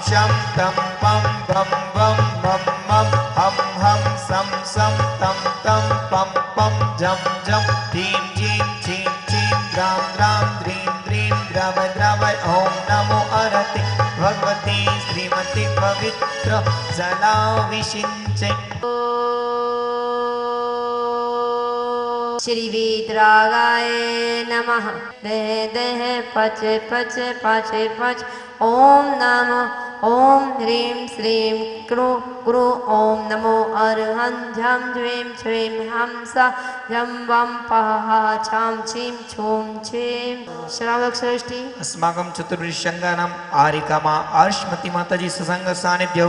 शम तम पम बम बम मम मम हम हम सम सम तम तम पम पम जम जम धीम झीम छीम छीम द्राम द्राम द्रीम द्रीम द्रव द्रव ओम नमो अरति भगवती श्रीमती पवित्र जला विषिञ्चे। श्री वीतरागाय नमः। दह दह पच पच पच पच ओम नमो ओम ह्रीं श्रीं क्रू क्रू ओम नमो अर्हं झं झ्वीं छ्वीं हंसा झं वं पह छां छीं छूं छीं। श्रावक श्रेष्ठी अस्माकं चतुर्विशंगानाम् आरिकामा आर्ष्मती माताजी सत्संग सानिध्यो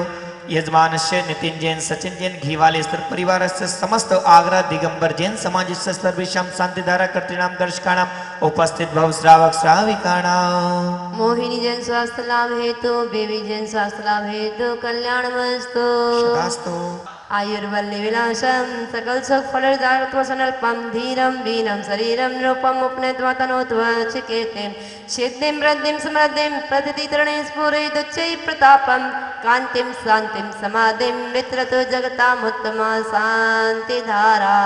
यजमानस्य नितिन जैन सचिन जैन घीवाले स्तर परिवारस्य समस्त आग्रा दिगंबर जैन समाजस्य सर्वेषां शांतिधारा कर्तॄणां दर्शकाणां उपस्थित भव श्रावक श्राविकाणां मोहिनी जैन स्वास्थ्य लाभ हेतु बेबी जैन स्वास्थ्य लाभ हेतु कल्याणमस्तु सदास्तु। आयुर्वल्ली विलासं सकल सुख फलदायक वसनल्पं धीरं वीरं शरीरं रूपम् उपनेत्वा तनोत्वा चिकेतिं सिद्धिं वृद्धिं समृद्धिं प्रतिदितरणे स्फुरयदुच्चै प्रतापं कान्तिं शान्तिं समाधिं वितरतु जगतामुत्तमा शान्तिधारा।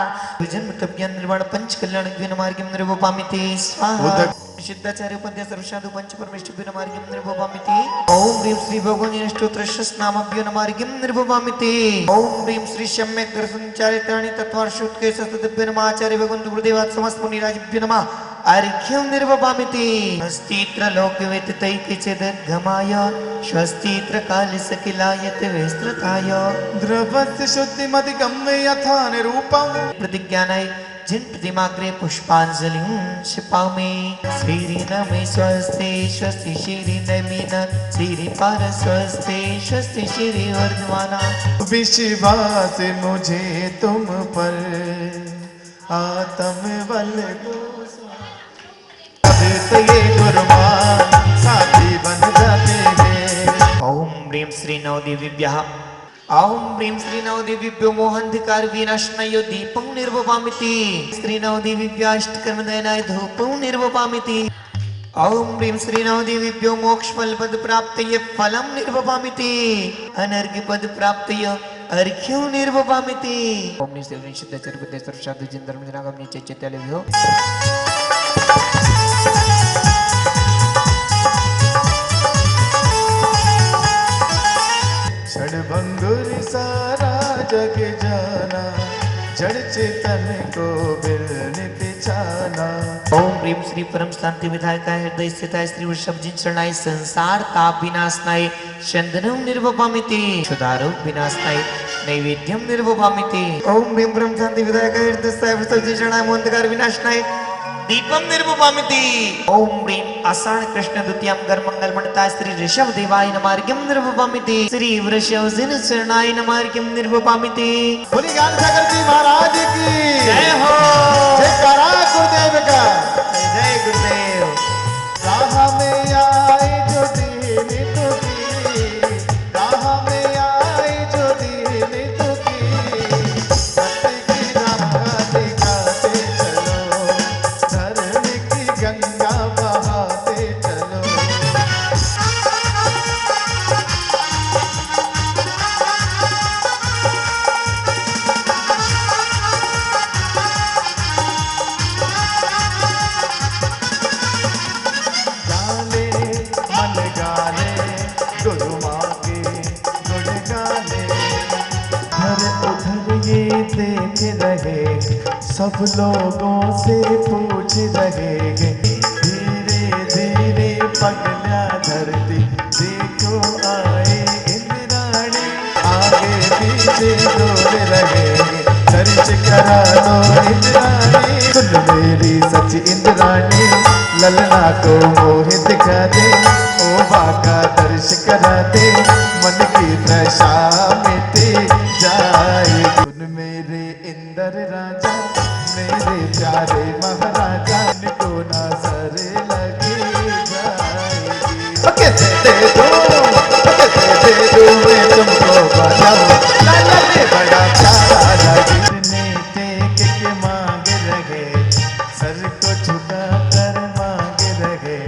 जन्म तप ज्ञान निर्वाण पंच कल्याण द्विन मार्गं निर्वपामिति स्वाहा। सिद्धाचार्य उपाध्याय सर्वसाधु पंच परमेष्ठिभ्यो मार्गं निर्वपामिति। ओम ह्रीं श्री भगवानी अष्टोत्तरस्य नामभ्यो मार्गं निर्वपामिति। ओम ह्रीं श्री सम्यक् दर्शन चारित्राणि तत्त्वार्षोत्के सततभ्यो नमः। आचार्य भगवन्त गुरुदेवात् समस्त मुनिराजभ्यो नमः। अर्घ्यं निर्वपामिति। स्वस्तित्र लोकवेत्तैकचिदर्घमाय स्वस्तित्र कालसकिलायत विस्तृताय द्रवस्य शुद्धिमधिगम्य यथा निरूपम् प्रतिज्ञानाय जिन प्रतिमाग्रे पुष्पांजलिं क्षिपामि। श्री नमे स्वस्ति स्वस्ति श्री नमीन श्री पार स्वस्ति स्वस्ति श्री वर्धमाना। विश्वास मुझे तुम पर आत्म बल को ये गुरुमान साथी बन जाते हैं। ओम ह्रीं श्री नवदेवीभ्यः ओम ह्रीं श्री नवदेवीभ्यो मोहान्धकार विनाशनाय दीपं निर्वपामिति। श्री नवदेवीभ्यो अष्टकर्मदयनाय धूपं निर्वपामिति। ओम ह्रीं श्री नवदेवीभ्यो मोक्षफल पद प्राप्तये फलं निर्वपामिति। अनर्घ्य पद प्राप्तये अर्घ्यं निर्वपामिति। ओम ह्रीं श्री सिद्धाचार्य उपाध्याय सर्वसाधु जैन धर्मजनागम नित्यचैतन्यभ्यो षडभंगुर सारा जग जाना जड़ चेतन को बिरने पिछाना। ओम ह्रीं श्री परम शांति विधायकाय हृदय स्थिताय श्री वृषभ जिन शरणाय संसार ताप विनाशनाय चंदनं निर्वपामिति। क्षुधारोग विनाशनाय नैवेद्यं निर्वपामिति। ओम ह्रीं परम शांति विधायकाय हृदय स्थिताय वृषभ जिन शरणाय मोहान्धकार विनाशनाय दीपम निर्वपामिति। ओम ह्रीं आषाढ़ कृष्ण द्वितीयां गर्मंगल मंडताय श्री ऋषभ देवाय नमार्घ्यं निर्वपामिति। श्री वृषभ जिन शरणाय नमार्घ्यं निर्वपामिति। बोली ज्ञान सागर जी महाराज की जय हो। जयकारा गुरुदेव का। जय गुरुदेव। राह में आए जो दीन दुखी, राह में आए जो दीन दुखी, सत्य की राह दिखाते चलो, धर्म की गंगा बहाते चलो। गाने मन गाने गुरु माँ के गुण गाने, घर उधर ये देख रहे सब लोगों से पूछ रहे। धीरे धीरे पगला धरती देखो आए इंद्राणी, आगे पीछे दौड़ रहे दर्श करा दो इंद्राणी। सुन मेरी सच इंद्राणी ललना को मोह दिखा दे, ओ बाका दर्श करा दे, मन की दशा मिटे जाए। सुन मेरे इंद्र राजा मेरे प्यारे महाराजा, को नजर लगे जाएगी। कैसे दे दो मैं तुमको बताऊं, लाला ने बड़ा प्यारा लगे। टेक के मांग रहे सर को झुका कर मांग रहे,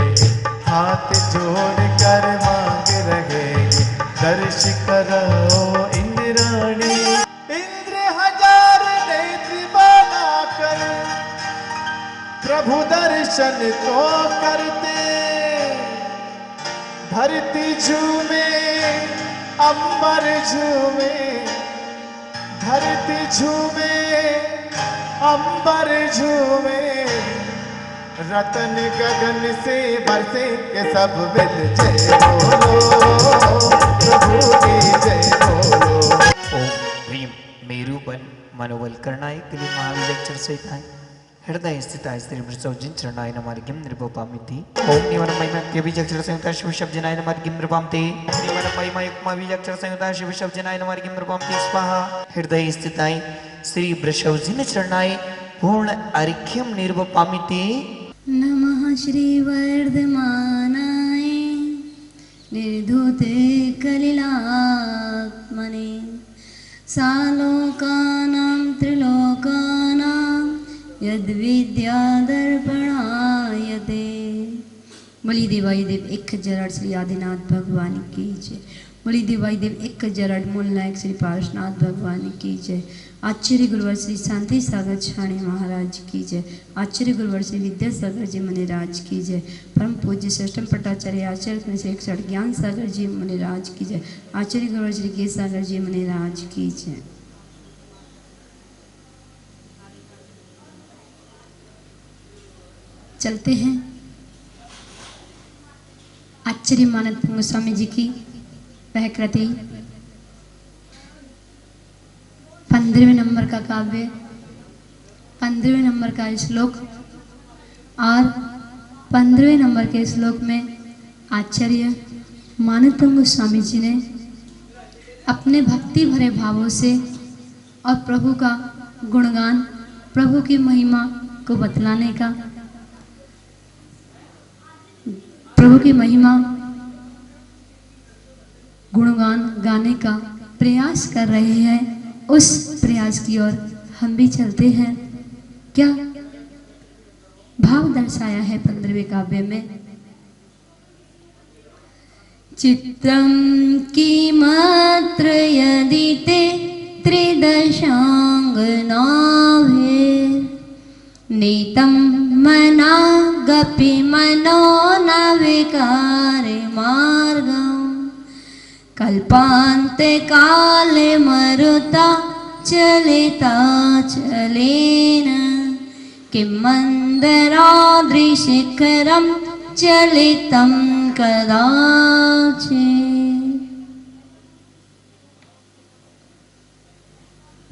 हाथ जोड़ कर मांग रहे, करो इंद्राणी। इंद्र हजार नेत्र बनाकर प्रभु दर्शन को करते, धरती झूमे अंबर झूमे, धरती झूमे अंबर झूमे, रतन गगन से बरसे के सब विद जय बोलो, प्रभु की जय बोलो। ओम ह्रीं मेरुबल मनोबल करणाय कली महाविजक्षर सहित आहे हृदय स्थित आहे श्री वृषभजिन चरणाय नमार्गिम नृपपामिति। ओम निवन महिमा केविजक्षर संयुता शिव शब्दजनाय नमार्गिम नृपामते। निवन महिमा युक्मा विजक्षर संयुता शिव शब्दजनाय नमार्गिम नृपामते स्वाहा। हृदय स्थित आहे श्री वृषभजिन चरणाय पूर्ण अर्घ्यम निर्वपामिति। नमः श्री वर्धमानाय निर्धूते कलिलात्मने सालोकानां त्रिलोकानां यद्विद्यादर्पणायते। बोली देवाई देव एक जरड़ श्री आदिनाथ भगवान की जय। बोली देवाई देव एक जरड़ मूल नायक श्री पार्शनाथ भगवान की जय। आचार्य गुरुवर श्री शांति सागर छाणी महाराज की जय। आचार्य गुरुवर श्री विद्यासागर जी मुनिराज की जय। परम पूज्य श्रेष्ठम पटाचार्य आचार्य श्री 108 ज्ञान सागर जी मुनिराज की जय। आचार्य गुरुवर श्री के सागर जी मुनिराज की जय। चलते हैं आचार्य मानद गोस्वामी जी की वह कृति 15वें नंबर का काव्य, 15वें नंबर का श्लोक और 15वें नंबर के श्लोक में आचार्य मानद गोस्वामी जी ने अपने भक्ति भरे भावों से और प्रभु का गुणगान, प्रभु की महिमा को बतलाने का, प्रभु की महिमा गुणगान गाने का प्रयास कर रहे हैं। उस प्रयास की ओर हम भी चलते हैं। क्या भाव दर्शाया है 15वें काव्य में? चित्रम की मात्र यदि ते त्रिदशांग नाभे नीतम मना गपि मनो न विकारे मार्गम कल्पान्ते काले मरुता चलिता चलेन किं मन्दराद्रिशिखरं चलितं कदाचित्।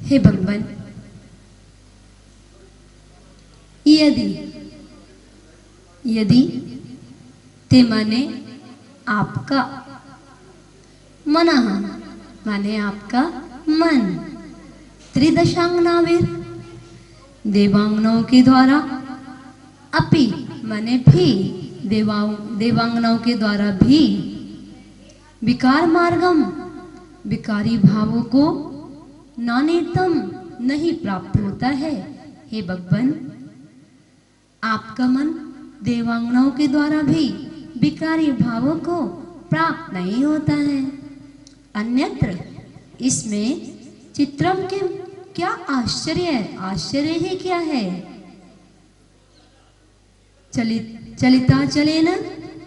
हे भगवान, यदि ते माने आपका, मनः माने आपका मन, त्रिदशांगनावीर देवांगनाओं के द्वारा, अपि माने भी देवांगनाओं के द्वारा भी, विकार मार्गम विकारी भावों को नानीतम नहीं प्राप्त होता है। हे भगवान, आपका मन देवांगनाओं के द्वारा भी विकारी भावों को प्राप्त नहीं होता है। अन्यत्र इसमें चित्रम के क्या आश्चर्य है? आश्चर्य ही क्या है? चलिता चले न,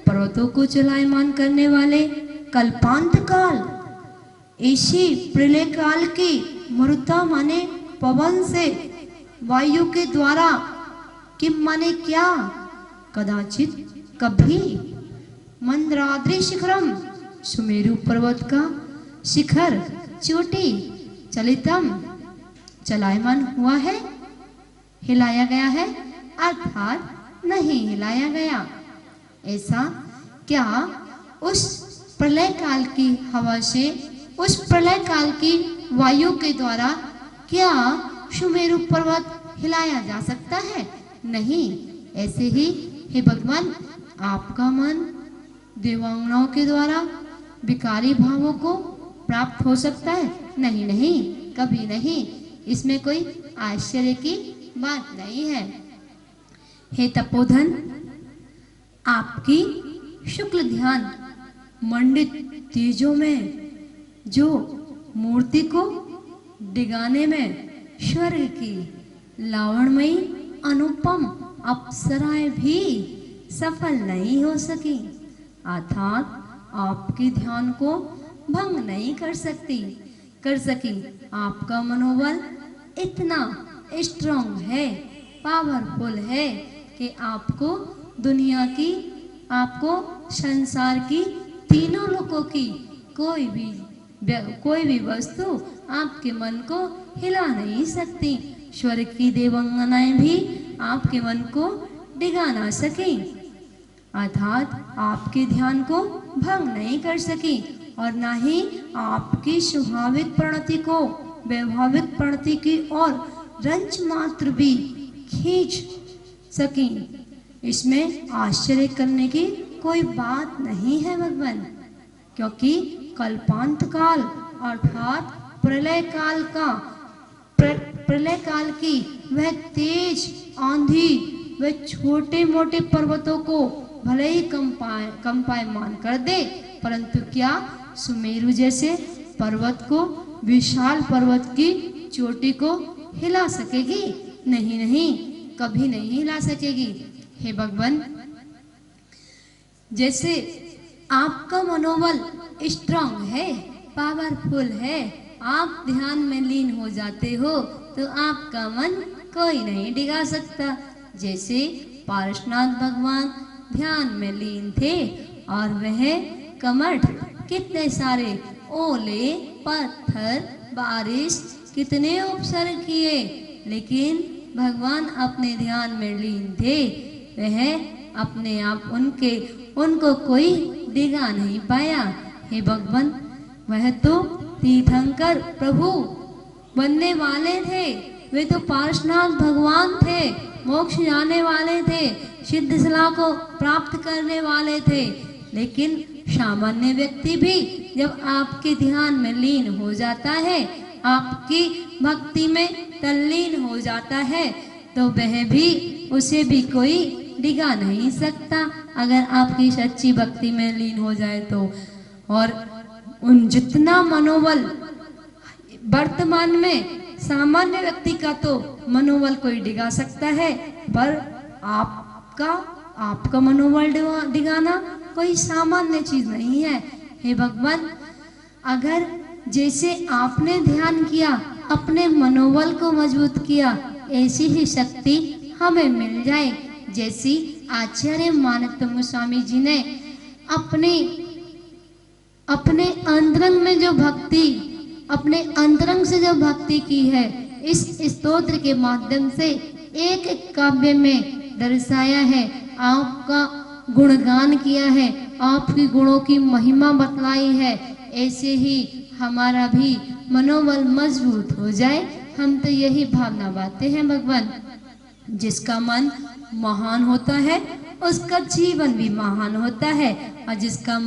पर्वतों को चलायमान करने वाले, कल्पांत काल, ऐसी प्रलय काल की मरुता माने पवन से, वायु के द्वारा, किम माने क्या, कदाचित कभी, मंद्राद्रि शिखरम सुमेरु पर्वत का शिखर चोटी, चलितम चलायमान हुआ है, हिलाया गया है, अर्थात नहीं हिलाया गया। ऐसा क्या उस प्रलय काल की हवा से, उस प्रलय काल की वायु के द्वारा क्या सुमेरु पर्वत हिलाया जा सकता है? नहीं। ऐसे ही हे भगवान, आपका मन देवांगनाओं के द्वारा विकारी भावों को प्राप्त हो सकता है? नहीं नहीं, कभी नहीं। इसमें कोई आश्चर्य की बात नहीं है। हे तपोधन, आपकी शुक्ल ध्यान मंडित तेजों में जो मूर्ति को डिगाने में स्वर्ग की लावणमयी अनुपम अप्सराएं भी सफल नहीं हो सकी, अर्थात आपके ध्यान को भंग नहीं कर सकी। आपका मनोबल इतना स्ट्रांग है, पावरफुल है कि आपको दुनिया की, आपको संसार की, तीनों लोगों की कोई भी वस्तु आपके मन को हिला नहीं सकती। स्वर्ग की देवांगनाएं भी आपके मन को डिगा ना सकी, अर्थात आपके ध्यान को भंग नहीं कर सकी और ना ही आपकी स्वाभाविक प्रणति को वैभाविक प्रणति की ओर रंच मात्र भी खींच सकी। इसमें आश्चर्य करने की कोई बात नहीं है भगवान, क्योंकि कल्पांत काल अर्थात प्रलय काल की वह तेज आंधी, वह छोटे मोटे पर्वतों को भले ही कंपायमान कर दे, परंतु क्या सुमेरु जैसे पर्वत को, विशाल पर्वत की चोटी को हिला सकेगी? नहीं, कभी नहीं हिला सकेगी। हे भगवान, जैसे आपका मनोबल स्ट्रांग है, पावरफुल है, आप ध्यान में लीन हो जाते हो तो आपका मन कोई नहीं डिगा सकता। जैसे पारसनाथ भगवान ध्यान में लीन थे और वह कमठ कितने सारे ओले, पत्थर, बारिश, कितने उपसर्ग किए, लेकिन भगवान अपने ध्यान में लीन थे। वह अपने आप उनको कोई डिगा नहीं पाया। हे भगवान, वह तो तीर्थंकर प्रभु बनने वाले थे, वे तो पार्श्वनाथ भगवान थे, मोक्ष जाने वाले थे, सिद्ध सलाह को प्राप्त करने वाले थे। लेकिन सामान्य व्यक्ति भी जब आपके ध्यान में लीन हो जाता है, आपकी भक्ति में तल्लीन हो जाता है, तो वह भी, उसे भी कोई डिगा नहीं सकता अगर आपकी सच्ची भक्ति में लीन हो जाए तो। और उन जितना मनोबल वर्तमान में सामान्य व्यक्ति का तो मनोबल कोई डिगा सकता है, पर आपका मनोबल डिगाना कोई सामान्य चीज नहीं है। हे भगवान, अगर जैसे आपने ध्यान किया, अपने मनोबल को मजबूत किया, ऐसी ही शक्ति हमें मिल जाए। जैसी आचार्य मानतम गोस्वामी जी ने अपने अंतरंग में जो भक्ति, अपने अंतरंग से जो भक्ति की है, इस स्तोत्र के माध्यम से एक एक काव्य में दर्शाया है, आपका गुणगान किया है, आपकी गुणों की महिमा बतलाई है। ऐसे ही हमारा भी मनोबल मजबूत हो जाए, हम तो यही भावना बातें हैं भगवान। जिसका मन महान होता है उसका जीवन भी महान होता है, और जिसके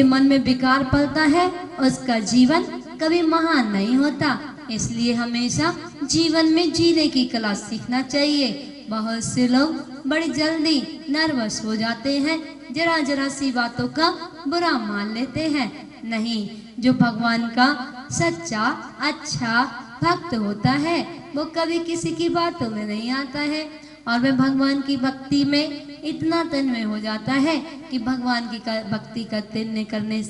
मन में विकार पलता है उसका जीवन कभी महान नहीं होता। इसलिए हमेशा जीवन में जीने की कला सीखना चाहिए। बहुत से लोग बड़ी जल्दी नर्वस हो जाते हैं, जरा सी बातों का बुरा मान लेते हैं। नहीं, जो भगवान का सच्चा अच्छा भक्त होता है वो कभी किसी की बातों में नहीं आता है, और वह भगवान की भक्ति में इतना तन्मय हो जाता है कि भगवान की भक्ति करने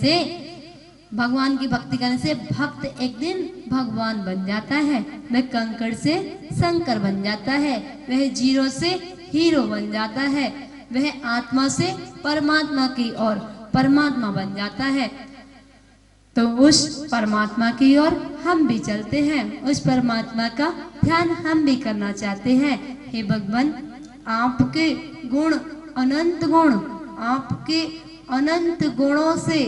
से भक्त एक दिन भगवान बन जाता है। वह कंकड़ से शंकर बन जाता है, वह जीरो से हीरो बन जाता है, वह आत्मा से परमात्मा की ओर परमात्मा बन जाता है। तो उस परमात्मा की ओर हम भी चलते हैं, उस परमात्मा का ध्यान हम भी करना चाहते हैं। हे भगवान, आपके गुण, अनंत गुण, आपके अनंत गुणों से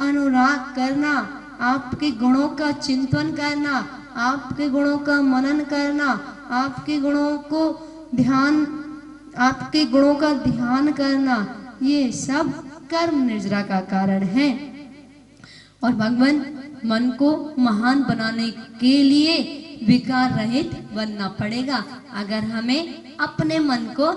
अनुराग करना, आपके गुणों का चिंतन करना, आपके गुणों का मनन करना, आपके गुणों का ध्यान करना, ये सब कर्म निर्जरा का कारण है। और भगवान, मन को महान बनाने के लिए विकार रहित बनना पड़ेगा। अगर हमें अपने मन को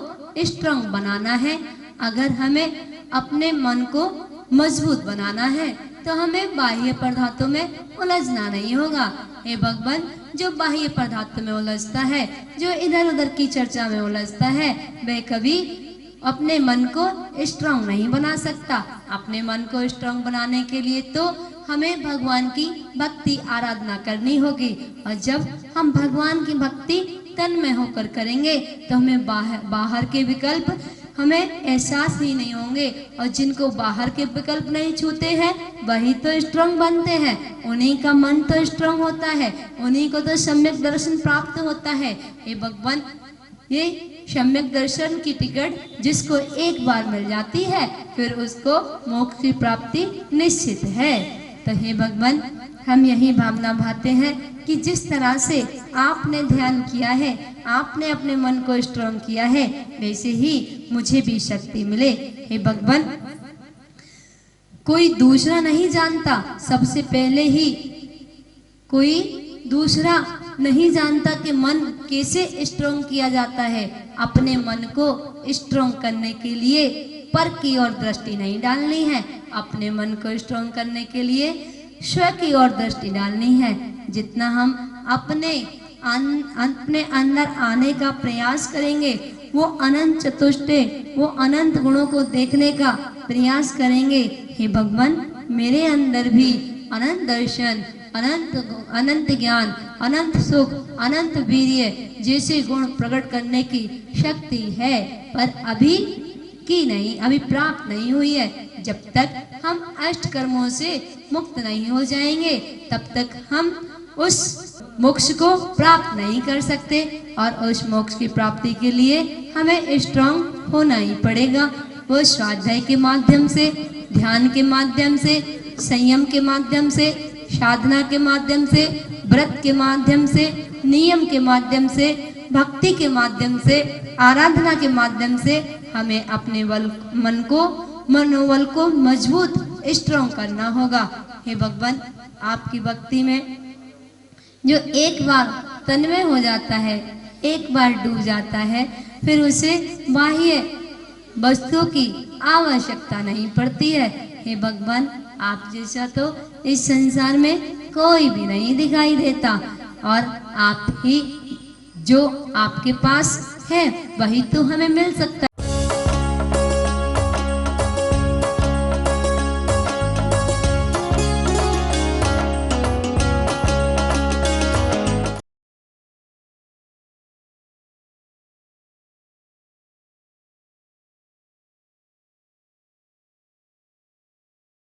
स्ट्रांग बनाना है, अगर हमें अपने मन को मजबूत बनाना है, तो हमें बाह्य पदार्थों में उलझना नहीं होगा। हे भगवान, जो बाह्य पदार्थों में उलझता है, जो इधर उधर की चर्चा में उलझता है, वह कभी अपने मन को स्ट्रांग नहीं बना सकता। अपने मन को स्ट्रांग बनाने के लिए तो हमें भगवान की भक्ति आराधना करनी होगी, और जब हम भगवान की भक्ति तन में होकर करेंगे तो हमें बाहर के विकल्प हमें एहसास ही नहीं होंगे, और जिनको बाहर के विकल्प नहीं छूते हैं वही तो स्ट्रांग बनते हैं, उन्हीं का मन तो स्ट्रांग होता है, उन्हीं को तो सम्यक दर्शन प्राप्त होता है। हे भगवान, ये सम्यक दर्शन की टिकट जिसको एक बार मिल जाती है फिर उसको मोक्ष की प्राप्ति निश्चित है। तो हे भगवान, हम यही भावना भाते हैं कि जिस तरह से आपने ध्यान किया है, आपने अपने मन को स्ट्रांग किया है, वैसे ही मुझे भी शक्ति मिले। हे भगवान, कोई दूसरा नहीं जानता, सबसे पहले ही कोई दूसरा नहीं जानता कि मन कैसे स्ट्रांग किया जाता है। अपने मन को स्ट्रांग करने के लिए पर की ओर दृष्टि नहीं डालनी है, अपने मन को स्ट्रांग करने के लिए स्व की ओर दृष्टि डालनी है। जितना हम अपने अंदर आने का प्रयास करेंगे, वो अनंत चतुष्टय, वो अनंत गुणों को देखने का प्रयास करेंगे। हे भगवान, मेरे अंदर भी अनंत दर्शन, अनंत ज्ञान, अनंत सुख, अनंत वीर्य जैसे गुण प्रकट करने की शक्ति है, पर अभी की नहीं, अभी प्राप्त नहीं हुई है। जब तक हम अष्ट कर्मों से मुक्त नहीं हो जाएंगे तब तक हम उस मोक्ष को प्राप्त नहीं कर सकते, और उस मोक्ष की प्राप्ति के लिए हमें स्ट्रांग होना ही पड़ेगा। वो स्वाध्याय के माध्यम से, ध्यान के माध्यम से, संयम के माध्यम से, साधना के माध्यम से, व्रत के माध्यम से, नियम के माध्यम से, भक्ति के माध्यम से, आराधना के माध्यम से हमें अपने मनोबल को मजबूत स्ट्रांग करना होगा। हे भगवान, आपकी भक्ति में जो एक बार तन्मय हो जाता है, एक बार डूब जाता है, फिर उसे बाह्य वस्तुओं की आवश्यकता नहीं पड़ती है। हे भगवान, आप जैसा तो इस संसार में कोई भी नहीं दिखाई देता, और आप ही जो आपके पास है वही तो हमें मिल सकता है।